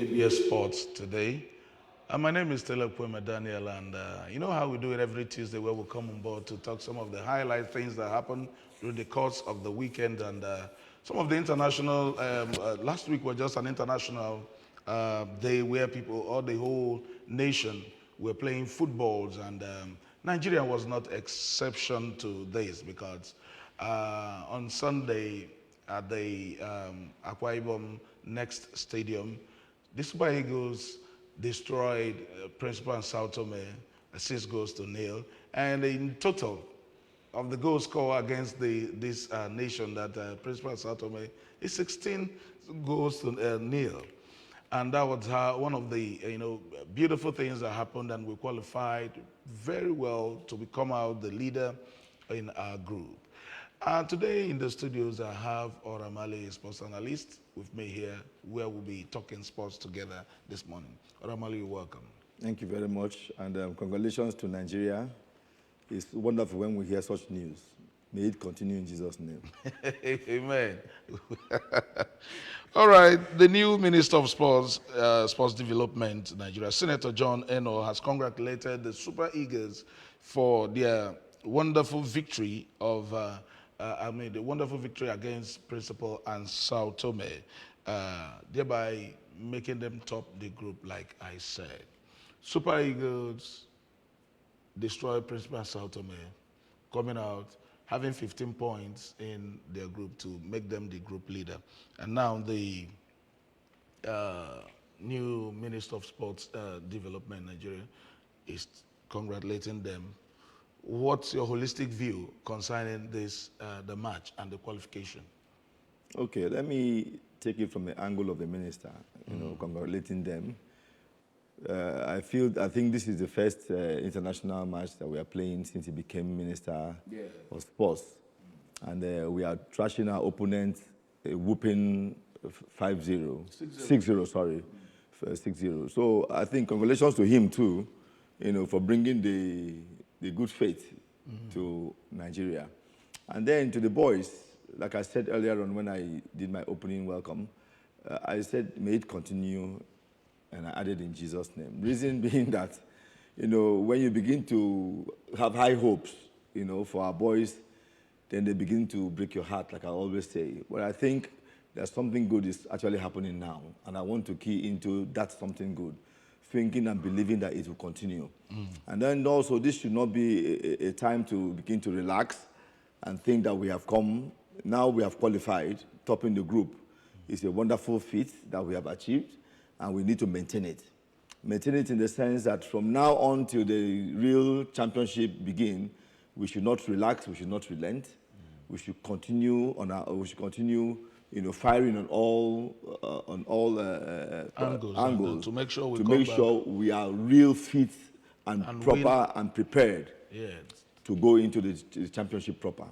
ABS Sports today. My name is Taylor Kwame Daniel, and you know how we do it every Tuesday where we come on board to talk some of the highlight things that happened during the course of the weekend and some of the international. Last week was just an international day where people, or the whole nation, were playing footballs, and Nigeria was not exception to this because on Sunday at the Akwa Ibom Next Stadium, the Super Eagles destroyed Principal and Sao Tome 6 goals to 0. And in total of the goals scored against this nation, that Principal and Sao Tome, is 16 goals to 0. And that was one of the beautiful things that happened, and we qualified very well to become out the leader in our group. Today in the studios, I have Oramale, sports analyst, with me here, where we'll be talking sports together this morning. Oramale, you're welcome. Thank you very much, and congratulations to Nigeria. It's wonderful when we hear such news. May it continue in Jesus' name. Amen. All right, the new Minister of Sports, Sports Development, Nigeria, Senator John Eno, has congratulated the Super Eagles for their wonderful victory of the wonderful victory against Principal and Sao Tome, thereby making them top the group, like I said. Super Eagles destroyed Principal and Sao Tome, coming out, having 15 points in their group to make them the group leader. And now the new Minister of Sports Development, Nigeria, is congratulating them. What's your holistic view concerning this, the match and the qualification? Okay, let me take it from the angle of the minister, congratulating them. I think this is the first international match that we are playing since he became Minister of Sports. And we are trashing our opponent, whooping 5-0, 6-0, sorry, 6-0. So I think congratulations to him too, for bringing the good faith to Nigeria. And then to the boys, like I said earlier on when I did my opening welcome, I said, may it continue, and I added in Jesus' name. Reason being that, when you begin to have high hopes, for our boys, then they begin to break your heart, like I always say. But I think there's something good is actually happening now, and I want to key into that something good, thinking and believing that it will continue. And then also, this should not be a time to begin to relax and think that we have come, now we have qualified, topping the group. It's a wonderful feat that we have achieved, and we need to maintain it. Maintain it in the sense that from now on till the real championship begin, we should not relax, we should not relent. We should continue firing on all angles to make sure we are real fit and proper and prepared to go into the championship proper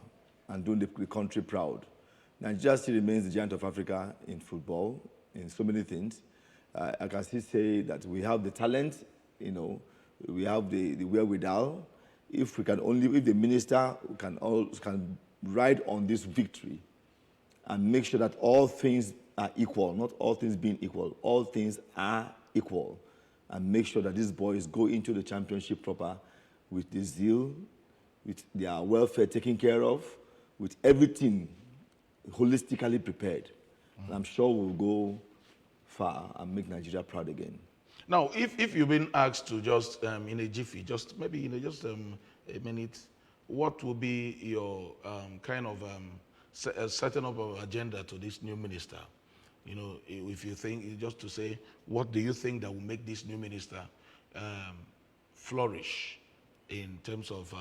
and do the country proud. Nigeria still remains the giant of Africa in football, in so many things. I can still say that we have the talent, we have the wherewithal. If the minister can ride on this victory and make sure that all things are equal, not all things being equal, all things are equal, and make sure that these boys go into the championship proper with the zeal, with their welfare taken care of, with everything holistically prepared. And I'm sure we'll go far and make Nigeria proud again. Now, if you've been asked to just in a jiffy, just maybe just a minute, what will be your kind of setting up of agenda to this new minister? If you think, just to say, what do you think that will make this new minister flourish in terms of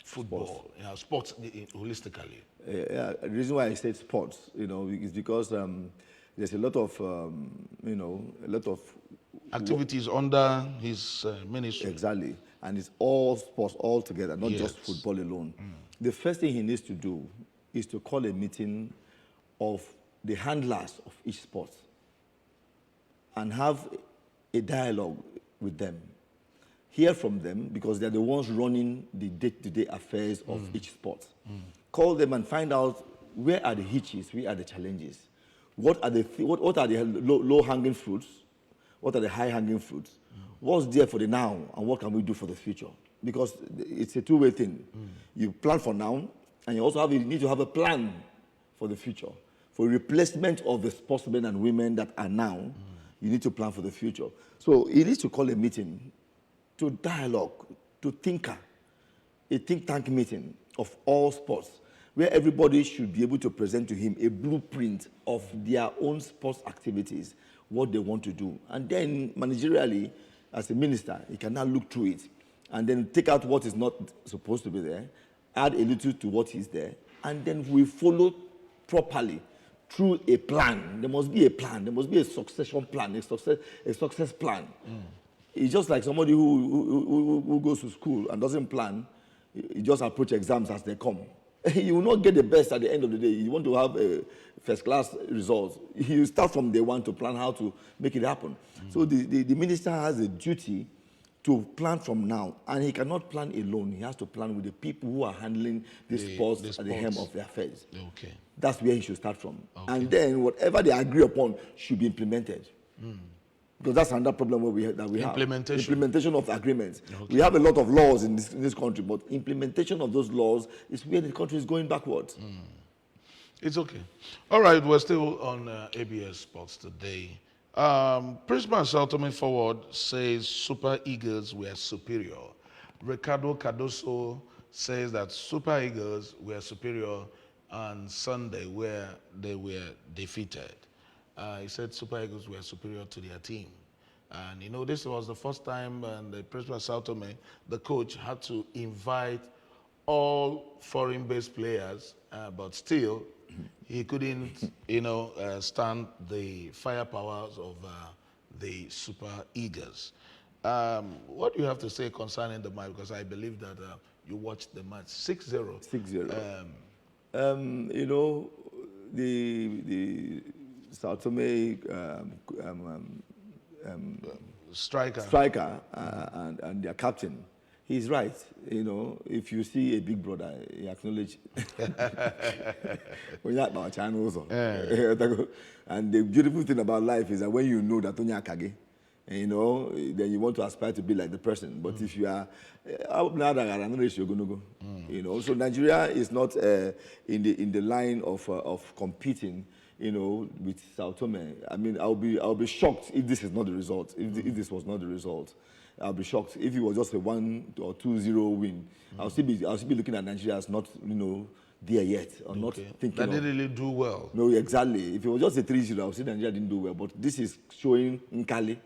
football, sports holistically? The reason why I said sports, is because there's a lot of activities under his ministry. Exactly, and it's all sports all together, not just football alone. The first thing he needs to do is to call a meeting of the handlers of each sport and have a dialogue with them. Hear from them, because they're the ones running the day-to-day affairs of each sport. Call them and find out where are the hitches, where are the challenges, what are the low-hanging fruits, What are the high-hanging fruits? What's there for the now, and what can we do for the future? Because it's a two-way thing. You plan for now, and you need to have a plan for the future. For replacement of the sportsmen and women that are now, you need to plan for the future. So he needs to call a meeting to dialogue, to thinker, a think tank meeting of all sports, where everybody should be able to present to him a blueprint of their own sports activities, what they want to do. And then managerially, as a minister, he can now look through it and then take out what is not supposed to be there, add a little to what is there, and then we follow properly through a plan. There must be a plan. There must be a succession plan, a success plan. It's just like somebody who goes to school and doesn't plan. You just approach exams as they come. You will not get the best at the end of the day. You want to have a first-class results. You start from day one to plan how to make it happen. So the minister has a duty to plan from now, and he cannot plan alone. He has to plan with the people who are handling the sports at the helm of their affairs. Okay. That's where he should start from. Okay. And then whatever they agree upon should be implemented. Because that's another problem we have. Implementation of agreements. Okay. We have a lot of laws in this country, but implementation of those laws is where the country is going backwards. It's okay. All right, we're still on ABS Sports today. Principal Sao Tome forward says Super Eagles were superior. Ricardo Cardoso says that Super Eagles were superior on Sunday where they were defeated. He said Super Eagles were superior to their team. And you know, this was the first time the Principal Sao Tome, the coach, had to invite all foreign-based players, but still he couldn't, stand the firepowers of the Super Eagles. What do you have to say concerning the match? Because I believe that you watched the match 6-0. 6-0. The Sao Tome striker and their captain, he's right. You know, if you see a big brother, you acknowledge. When you're about channels, and the beautiful thing about life is that when you know that Tonya Kage, then you want to aspire to be like the person. But if you are, I don't know if you're going to go. So Nigeria is not in the line of competing, with Sao Tome. I mean, I'll be shocked if this is not the result. If this was not the result, I'll be shocked. If it was just a 1 or 2-0 win, I'll still be looking at Nigeria as not, there yet, or not thinking. That didn't really do well. No, exactly. If it was just a 3-0, I would say Nigeria didn't do well. But this is showing Nkali,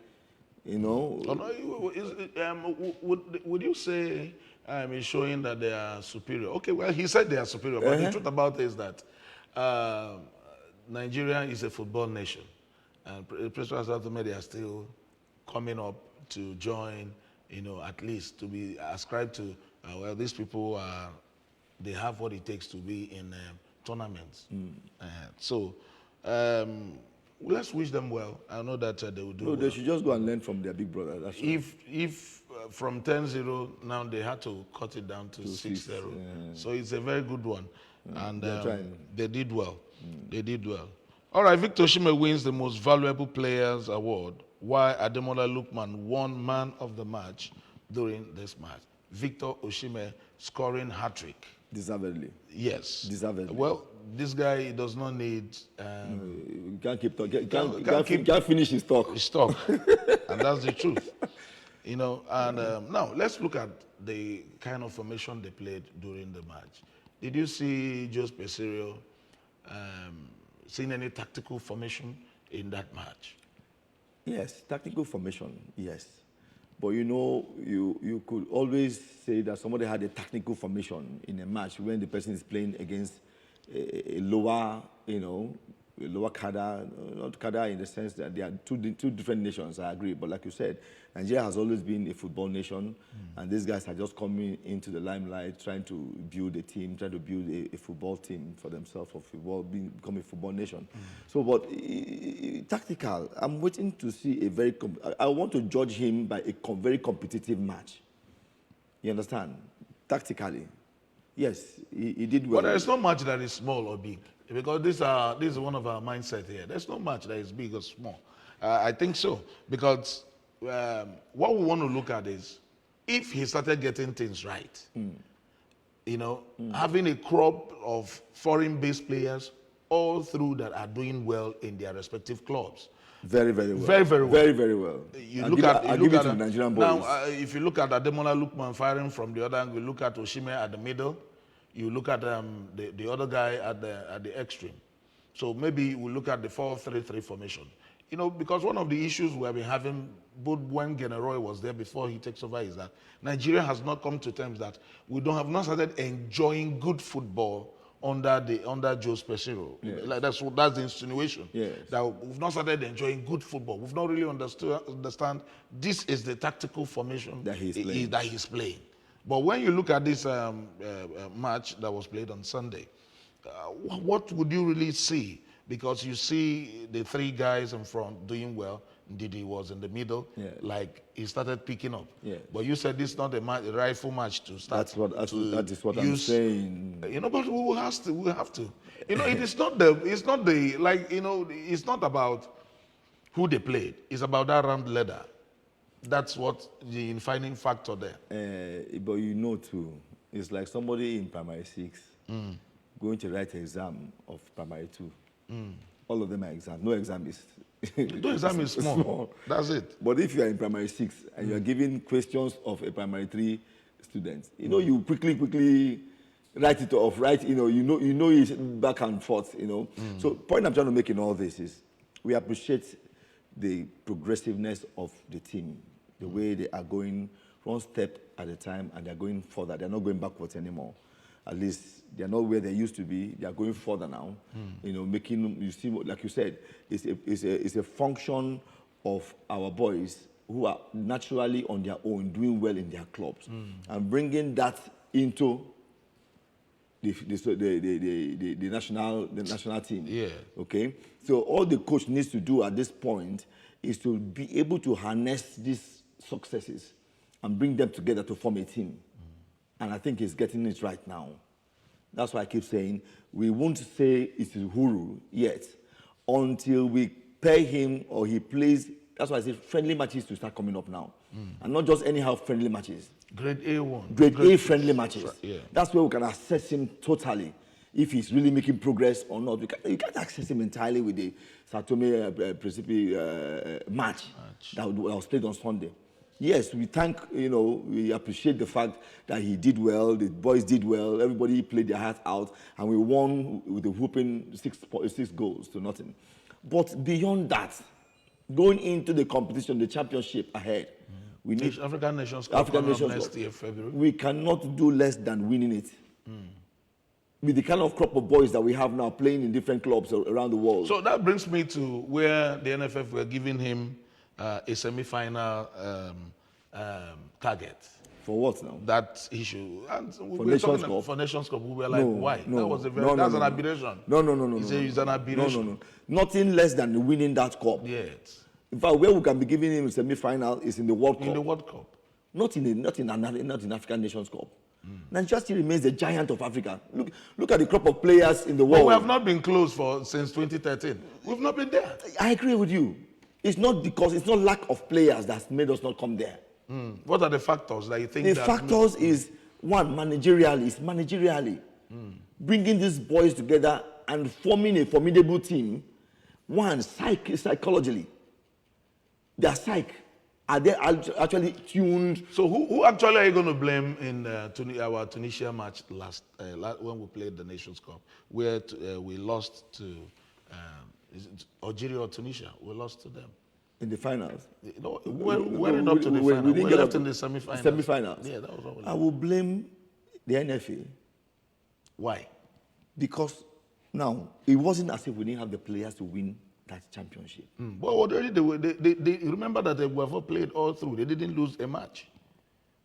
Would you say it's showing that they are superior? Okay, well, he said they are superior, but the truth about it is that Nigeria is a football nation, and President Sao Tome, they are still coming up to join, at least to be ascribed to. These people they have what it takes to be in tournaments. So let's wish them well. I know that they will do well. They should just go and learn from their big brother. That's if from 10-0 now they had to cut it down to 6-0. So it's a very good one, and they did well. They did well. All right, Victor Osimhen wins the Most Valuable Players Award, while Ademola Lookman won Man of the Match during this match. Victor Osimhen scoring hat-trick. Deservedly. Yes. Deservedly. Well, this guy does not need... you can't keep talking. Can't finish his talk. His talk. And that's the truth. Now, let's look at the kind of formation they played during the match. Did you see Jose Peseiro seeing any tactical formation in that match? Yes, tactical formation, yes. But you could always say that somebody had a tactical formation in a match when the person is playing against a lower, a lower cadre, not cadre in the sense that they are two different nations, I agree. But like you said, Nigeria has always been a football nation, and these guys are just coming into the limelight, trying to build a team, trying to build a football team for themselves, for football, become a football nation. So, but tactical, I'm waiting to see I want to judge him by a very competitive match. You understand? Tactically, yes, he did well. But there's no match that is small or big, because this is one of our mindset here. There's no match that is big or small. I think so. Because what we want to look at is if he started getting things right, having a crop of foreign-based players all through that are doing well in their respective clubs. Very, very well. Very, very well. Very, very well. You look at give it to the Nigerian boys. Now, if you look at Ademola Lookman firing from the other angle, you look at Osimhen at the middle, you look at the other guy at the extreme. So maybe we look at the 4-3-3 formation. Because one of the issues we have been having, both when Generoy was there before he takes over, is that Nigeria has not come to terms that we have not started enjoying good football under Jose Pesero. Yes. Like that's the insinuation. Yes. That we've not started enjoying good football. We've not really understand this is the tactical formation that he's playing. But when you look at this match that was played on Sunday, what would you really see? Because you see the three guys in front doing well. Ndidi was in the middle, like he started picking up. Yes. But you said this is not a rightful match to start. That is what I'm saying. But we will have to. It's not about who they played. It's about that round ladder. That's what the defining factor there. But too, it's like somebody in primary 6 going to write an exam of primary 2. All of them are exam. No exam is no exam is small. That's it. But if you are in primary 6 and you are giving questions of a primary 3 student, you quickly write it off. You know it back and forth. So point I'm trying to make in all this is we appreciate the progressiveness of the team, the way they are going one step at a time and they're going further. They're not going backwards anymore. At least they're not where they used to be. They are going further now. You see, like you said, it's a function of our boys who are naturally on their own, doing well in their clubs, and bringing that into the national team. Yeah. Okay. So all the coach needs to do at this point is to be able to harness these successes and bring them together to form a team. And I think he's getting it right now. That's why I keep saying we won't say it's Uhuru yet until we pay him or he plays. That's why I say friendly matches to start coming up now. And not just anyhow friendly matches. Grade A1. Grade A friendly matches. Yeah. That's where we can assess him totally. If he's really making progress or not. You can't access him entirely with the Satome Principe match that was played on Sunday. Yes, we we appreciate the fact that he did well, the boys did well, everybody played their heart out, and we won with a whooping 6 goals to nothing. But beyond that, going into the competition, the championship ahead, we need African Nations Cup next year, February. We cannot do less than winning it. With the kind of crop of boys that we have now playing in different clubs around the world. So that brings me to where the NFF were giving him a semi-final target. For what now? That issue. And for Nations Cup? For Nations Cup, we were like, why? No, that was that's an aberration. No. It's an aberration. No. Nothing less than winning that cup. Yes. In fact, where we can be giving him a semi-final is in the World Cup. In the World Cup. Not in African Nations Cup. Nigeria still remains the giant of Africa. Look at the crop of players in the world. But we have not been close since 2013. We've not been there. I agree with you. It's not lack of players that's made us not come there. What are the factors that you think? The factors is one, managerially. Bringing these boys together and forming a formidable team. One, psychologically. Their psyche. Are they actually tuned? So who actually are you going to blame in our Tunisia match when we played the Nations Cup, where we lost to Algeria or Tunisia? We lost to them. In the finals? We're up to the final. We left in the semi-finals. Semi-finals? Yeah, that was what we I will blame the NFA. Why? Because now, it wasn't as if we didn't have the players to win that championship. Well, already they remember that they were played all through. They didn't lose a match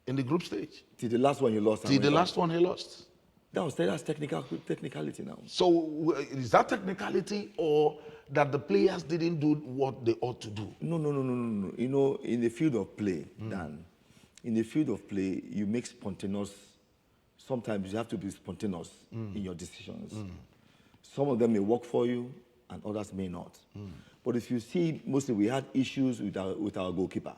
in the group stage. Till the last one you lost. Till the last one he lost. That's technicality now. So is that technicality or that the players didn't do what they ought to do? No. In the field of play, Dan, in the field of play, you make spontaneous. Sometimes you have to be spontaneous in your decisions. Some of them may work for you, and others may not. But if you see, mostly we had issues with our goalkeeper.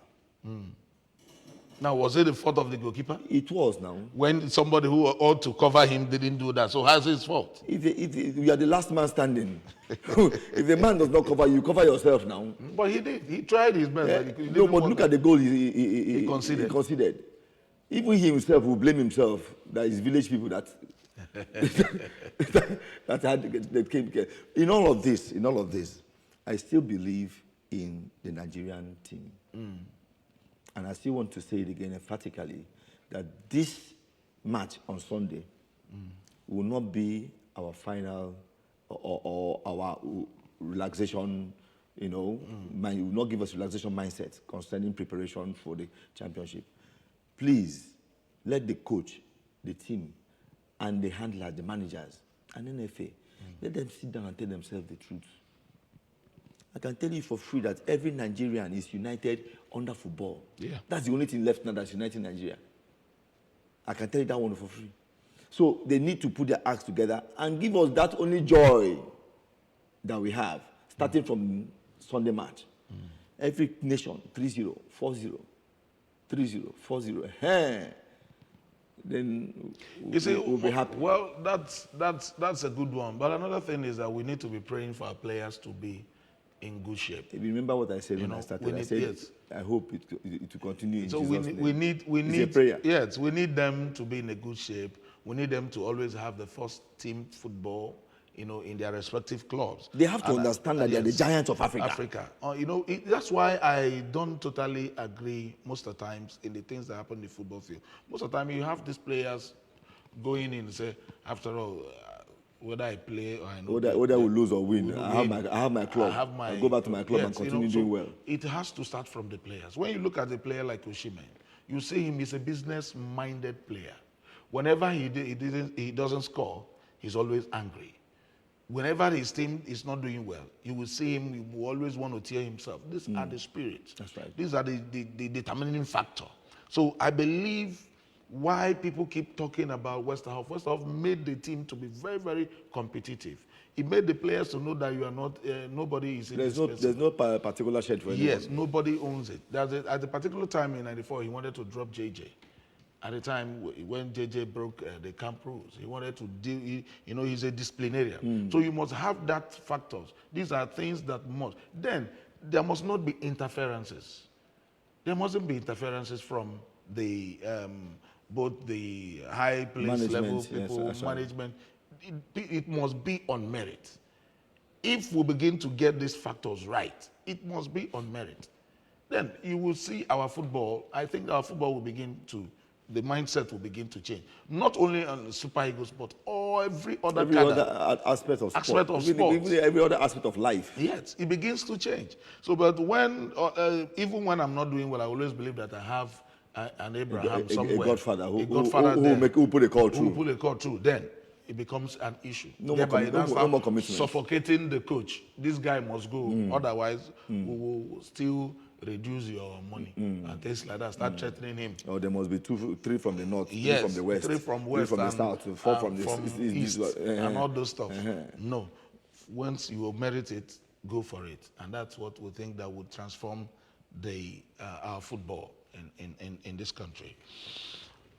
Now, was it the fault of the goalkeeper? It was now. When somebody who ought to cover him didn't do that, so how's his fault? If you are the last man standing, if the man does not cover you, cover yourself now. But he did. He tried his best. But he didn't No, but want look that. at the goal he conceded. he conceded. Even he himself will blame himself that it's village people that that came. In all of this, I still believe in the Nigerian team. And I still want to say it again emphatically that this match on Sunday will not be our final or our relaxation, will not give us relaxation mindset concerning preparation for the championship. Please, let the coach, the team, and the handlers, the managers, and NFA, let them sit down and tell themselves the truth. I can tell you for free that every Nigerian is united under football. Yeah. That's the only thing left now that's uniting Nigeria. I can tell you that one for free. So they need to put their acts together and give us that only joy that we have, starting from Sunday match. Every nation, 3-0, 4-0, 3-0, 4-0. Then You see, we'll be happy. Well, that's a good one. But another thing is that we need to be praying for our players to be in good shape. If you remember what I said when I started, I said, yes. I hope it will continue in So Jesus' name. we need It's a prayer. Yes, we need them to be in a good shape. We need them to always have the first team football, in their respective clubs. They have to understand that they are the giants of Africa. That's why I don't totally agree most of the times in the things that happen in the football field. Most of the time, you have these players going in and say, after all, whether I play or I know whether we lose or win, I have my club. I go back to my club yes, and continue doing well. It has to start from the players. When you look at a player like Osimhen, you see him is a business-minded player. Whenever he doesn't score, he's always angry. Whenever his team is not doing well, you will see him, he will always want to tear himself. These are the spirits. That's right. These are the determining factor. So I believe why people keep talking about Westerhoff. Westerhoff made the team to be very, very competitive. He made the players to know that you are not, nobody is indispensable. There's no particular shed for anyone. Yes, nobody owns it. At a particular time in '94, he wanted to drop JJ. At the time when JJ broke the camp rules, he wanted to deal, he's a disciplinarian. So you must have that factors. These are things that must. Then there must not be interferences. There mustn't be interferences from the both the high place level people, yes, management. It must be on merit. If we begin to get these factors right, it must be on merit. Then you will see our football. I think our football will begin to. The mindset will begin to change. Not only on the Super Eagles, but every other aspect of sport. Even every other aspect of life. Yes, it begins to change. So, but when, even when I'm not doing well, I always believe that I have an Abraham somewhere. A godfather who put a call through. Who put a call through. Then it becomes an issue. No more commitment. Suffocating the coach. This guy must go. Otherwise, we will still reduce your money and things like that. Start threatening him. Oh, there must be 3 from the north, yes, 3 from the west, 3 from west, 3 from the south, 4 from the east, and all those stuff. No, once you merit it, go for it, and that's what we think that would transform our football in this country.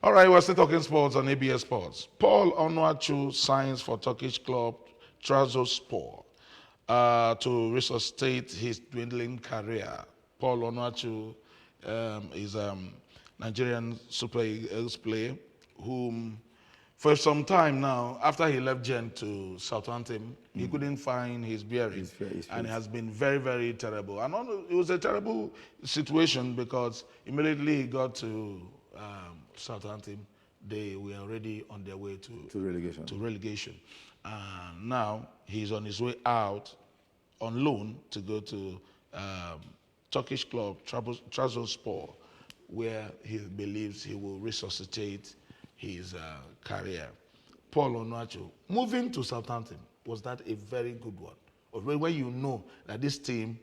All right, we're still talking sports on ABS Sports. Paul Onuachu signs for Turkish club Trabzonspor to resuscitate his dwindling career. Paul Onuachu is a Nigerian Super Eagles player whom, for some time now, after he left Gen to Southampton, he couldn't find his bearings, and it has been very, very terrible. And it was a terrible situation because immediately he got to Southampton, they were already on their way to relegation. Now he's on his way out on loan to go to Turkish club Trabzonspor, where he believes he will resuscitate his career. Paul Onuachu, moving to Southampton, was that a very good one? Or when you know that this team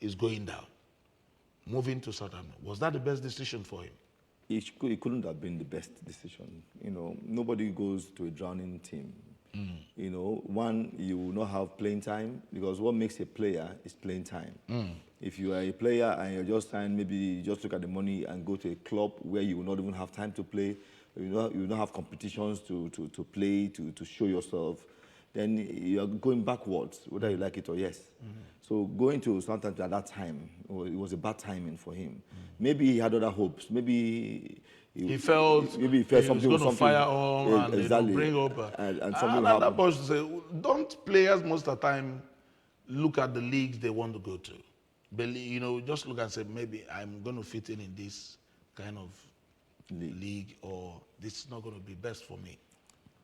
is going down, moving to Southampton, was that the best decision for him? It couldn't have been the best decision. Nobody goes to a drowning team You know, one, you will not have playing time, because what makes a player is playing time. If you are a player and you're just signed, maybe you just look at the money and go to a club where you will not even have time to play, you will not have competitions to play, to show yourself, then you are going backwards, whether you like it or yes. So going to Southampton at that time, it was a bad timing for him. Maybe he had other hopes. Maybe he felt something was going to fire on and exactly, bring up. and something And that happened. boss say, don't players most of the time look at the leagues they want to go to? You know, just look and say, maybe I'm going to fit in this kind of league, or this is not going to be best for me.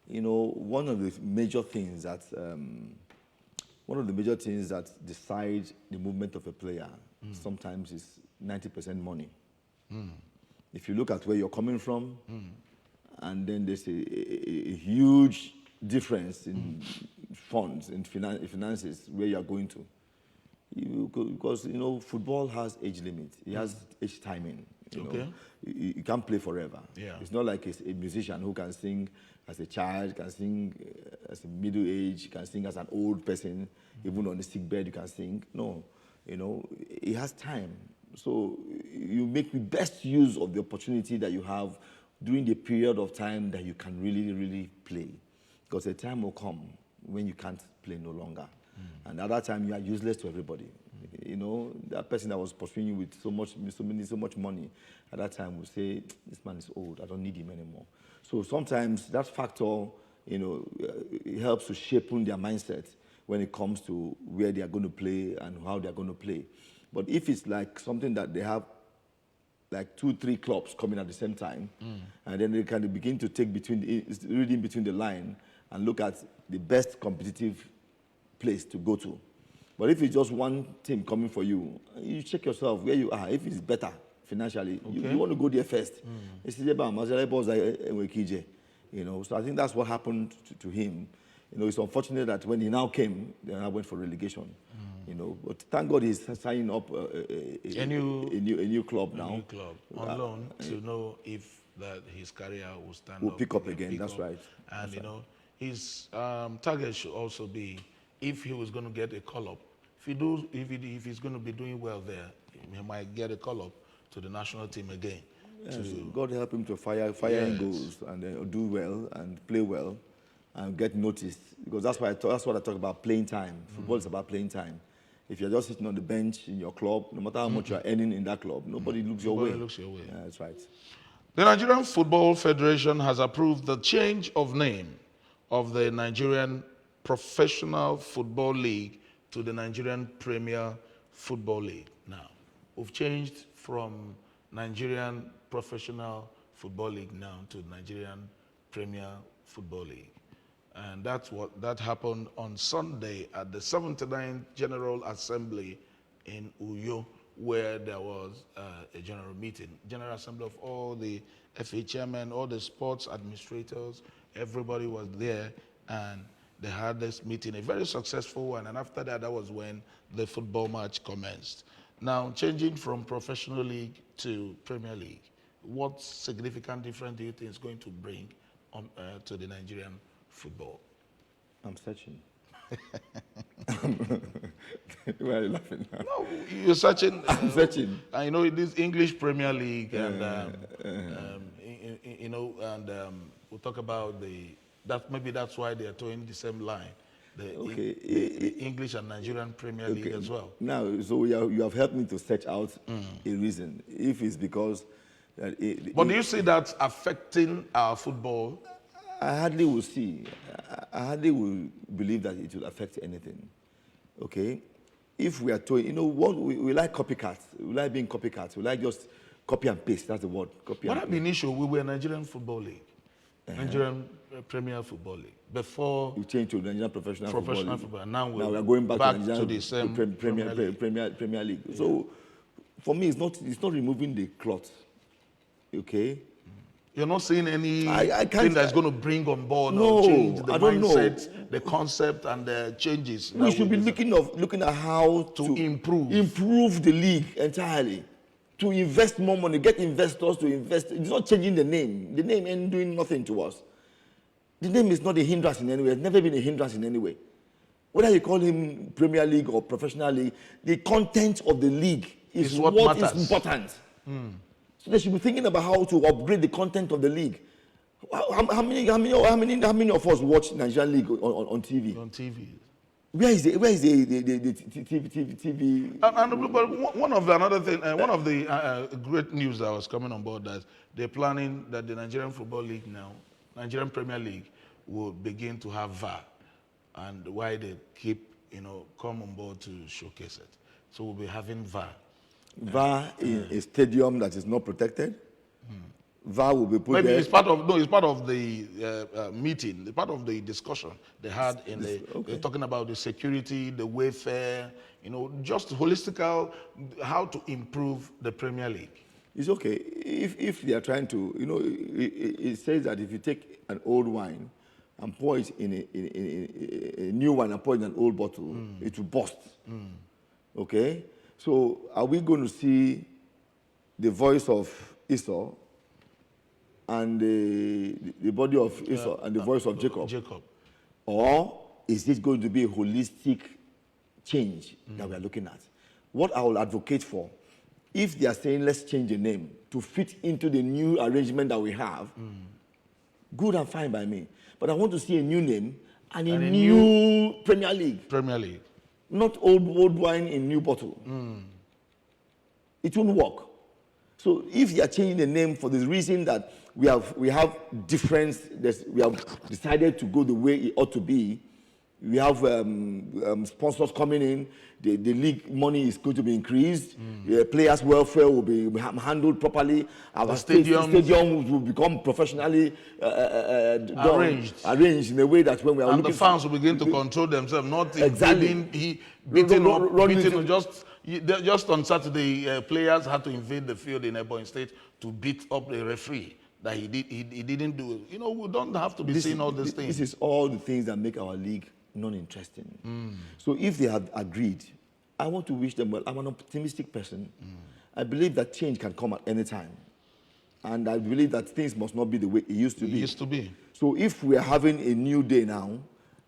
You know, one of the major things that decide the movement of a player sometimes is 90% money. If you look at where you're coming from, and then there's a huge difference in funds, in finances, where you're going to. Because, you know, football has age limit. It has age timing. You know, you can't play forever. Yeah. It's not like a musician who can sing as a child, can sing as a middle age, can sing as an old person, even on the sick bed you can sing. No, you know, it has time. So you make the best use of the opportunity that you have during the period of time that you can really, really play. Because a time will come when you can't play no longer. And at that time, you are useless to everybody. You know, that person that was pursuing you with so much money, at that time will say, this man is old, I don't need him anymore. So sometimes that factor, you know, it helps to shape their mindset when it comes to where they are going to play and how they are going to play. But if it's like something that they have like 2-3 clubs coming at the same time, and then they can begin to take reading between the line and look at the best competitive place to go to. But if it's just one team coming for you, you check yourself where you are. If it's better financially, you want to go there first. You know, so I think that's what happened to him. You know, it's unfortunate that when he now came, then I went for relegation. You know, but thank God he's signing up a new club now. A new club on loan to know if that his career will stand will pick up again. That's right. And that's you know, his target should also be, if he was going to get a call-up, if he's going to be doing well there, he might get a call-up to the national team again. Yes, God help him to fire in goals and do well and play well and get noticed. Because that's what I talk about, playing time. Football is about playing time. If you're just sitting on the bench in your club, no matter how much you're earning in that club, nobody looks your way. Nobody looks your way. Yeah, that's right. The Nigerian Football Federation has approved the change of name of the Nigerian Professional Football League to the Nigerian Premier Football League. Now, we've changed from Nigerian Professional Football League now to Nigerian Premier Football League. And that happened on Sunday at the 79th General Assembly in Uyo, where there was a general meeting, General Assembly of all the FA chairmen, all the sports administrators, everybody was there, and they had this meeting, a very successful one, and after that, that was when the football match commenced. Now, changing from professional league to Premier League, what significant difference do you think is going to bring to the Nigerian football? I'm searching. Why are you laughing now? No, you're searching. I'm searching. I know this English Premier League, and you know, and we'll talk about maybe that's why they are towing the same line, the English and Nigerian Premier League as well. Now, so you have helped me to search out a reason. If it's because, but do you see that affecting our football? I hardly will see. I hardly will believe that it will affect anything. Okay, if we are told, you know, what we like copycats. We like being copycats. We like just copy and paste. That's the word. Copy. What happened initially? We were Nigerian Football League, Nigerian Premier Football League. Before you changed to Nigerian Professional Football League. Now we are going back to the same Premier League. Yeah. So, for me, it's not removing the cloth. Okay. You're not seeing anything that's going to bring on board or change the mindset, the concept, and the changes. We should be looking at how to improve the league entirely, to invest more money, get investors to invest. It's not changing the name. The name ain't doing nothing to us. The name is not a hindrance in any way. It's never been a hindrance in any way. Whether you call him Premier League or Professional League, the content of the league is what matters. is important. So they should be thinking about how to upgrade the content of the league. How many of us watch Nigerian League on TV? On TV. Where is the TV? But one of the great news that was coming on board, that they're planning that the Nigerian Football League now, Nigerian Premier League, will begin to have VAR, and why they keep come on board to showcase it. So we'll be having VAR. VAR in a stadium that is not protected. VAR will be put Maybe there. it's part of the meeting, the part of the discussion they had in they're talking about the security, the welfare, just holistical, how to improve the Premier League. It's okay if they are trying to, it says that if you take an old wine and pour it in a new wine and pour it in an old bottle, it will burst. Okay? So are we going to see the voice of Esau and the body of Esau and the voice of Jacob? Or is this going to be a holistic change that we are looking at? What I will advocate for, if they are saying let's change the name to fit into the new arrangement that we have, good and fine by me. But I want to see a new name and a new Premier League. Premier League. Not old wine in new bottle. It won't work. So if they are changing the name for the reason that we have difference, we have decided to go the way it ought to be, we have sponsors coming in, the league money is going to be increased, players' welfare will be handled properly, our stadium will become professionally arranged in a way that when we are and the fans will begin to control themselves, not exactly. Just on Saturday, players had to invade the field in Ebonyi State to beat up the referee. That he didn't do. We don't have to be seeing all these things. This is all the things that make our league non-interesting. So if they have agreed, I want to wish them well. I'm an optimistic person. I believe that change can come at any time. And I believe that things must not be the way it used to be. It used to be. So if we are having a new day now,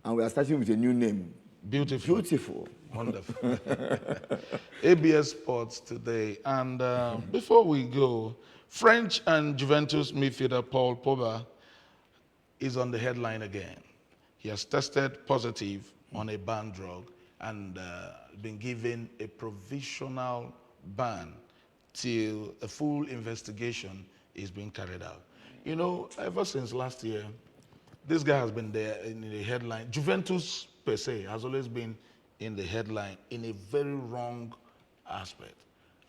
and we are starting with a new name. Beautiful. Wonderful. ABS Sports today. And before we go, French and Juventus midfielder Paul Pogba is on the headline again. He has tested positive on a banned drug and been given a provisional ban till a full investigation is being carried out. Ever since last year, this guy has been there in the headline. Juventus, per se, has always been in the headline in a very wrong aspect.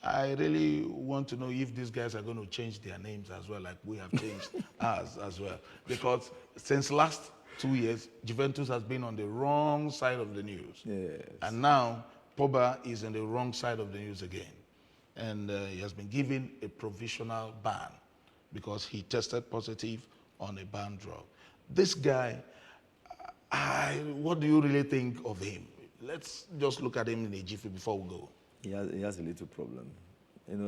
I really want to know if these guys are going to change their names as well, like we have changed ours as well. Because since last 2 years, Juventus has been on the wrong side of the news. Yes. And now, Pogba is on the wrong side of the news again. And he has been given a provisional ban because he tested positive on a banned drug. This guy, what do you really think of him? Let's just look at him in a jiffy before we go. He has a little problem.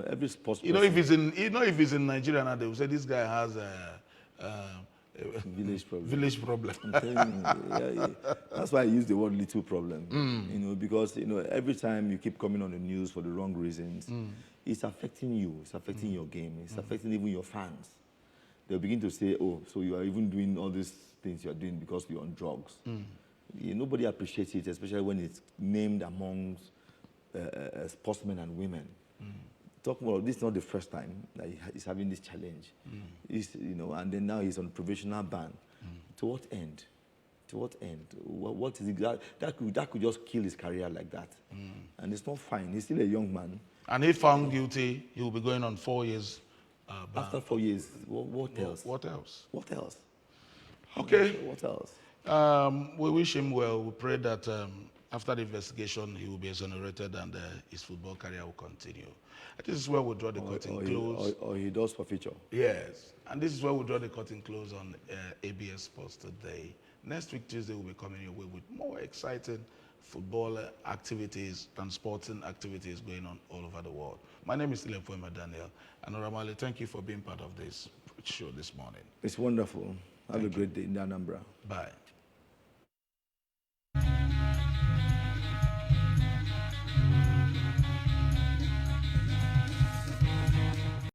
Every sports person, if he's in Nigeria now, they will say this guy has a village problem. I'm telling you, that's why I use the word little problem. Because every time you keep coming on the news for the wrong reasons, it's affecting you. It's affecting your game. It's affecting even your fans. They'll begin to say, "Oh, so you are even doing all these things you are doing because you're on drugs." Nobody appreciates it, especially when it's named amongst sportsmen and women. Talking about this is not the first time that he's having this challenge. And then now he's on provisional ban. To what end? To what end? What is it that could just kill his career like that? And it's not fine. He's still a young man. And if found guilty, he will be going on 4 years. After 4 years, what else? What else? What else? Okay. What else? We wish him well. We pray that after the investigation, he will be exonerated and his football career will continue. This is where we draw the curtain close. Or he does for future. Yes. And this is where we draw the curtain close on ABS Sports today. Next week, Tuesday, we'll be coming your way with more exciting football activities and sporting activities going on all over the world. My name is Tilepoema Daniel. And Oramale, thank you for being part of this show this morning. It's wonderful. Have a great day in Anambra. Bye.